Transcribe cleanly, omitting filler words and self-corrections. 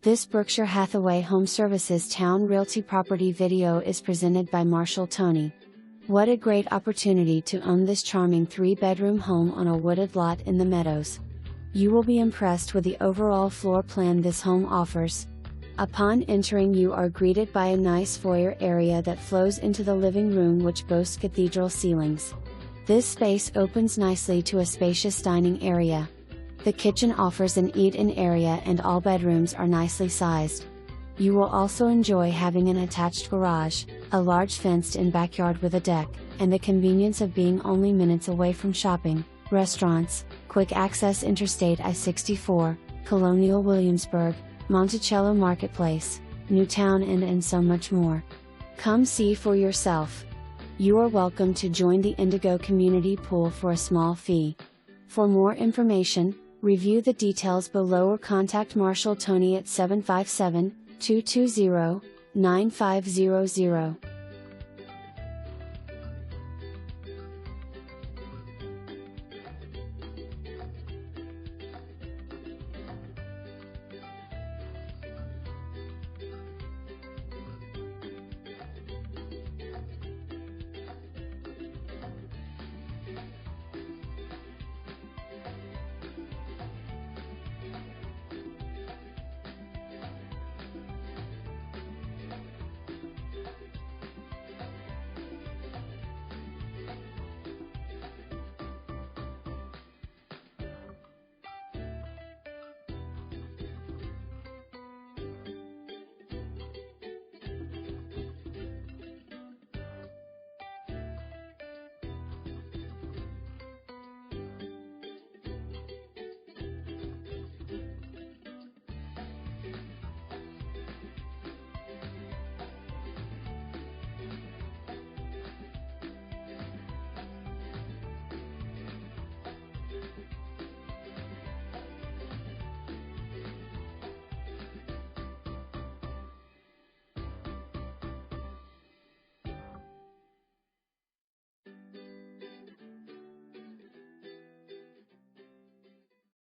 This Berkshire Hathaway HomeServices Towne Realty property video is presented by Towne. What a great opportunity to own this charming 3-bedroom home on a wooded lot in the Meadows. You will be impressed with the overall floor plan this home offers. Upon entering, you are greeted by a nice foyer area that flows into the living room, which boasts cathedral ceilings. This space opens nicely to a spacious dining area. The kitchen offers an eat-in area and all bedrooms are nicely sized. You will also enjoy having an attached garage, a large fenced-in backyard with a deck, and the convenience of being only minutes away from shopping, restaurants, quick access Interstate I-64, Colonial Williamsburg, Monticello Marketplace, New Towne, and so much more. Come see for yourself. You are welcome to join the Indigo Community pool for a small fee. For more information, review the details below or contact Towne at 757-220-9500.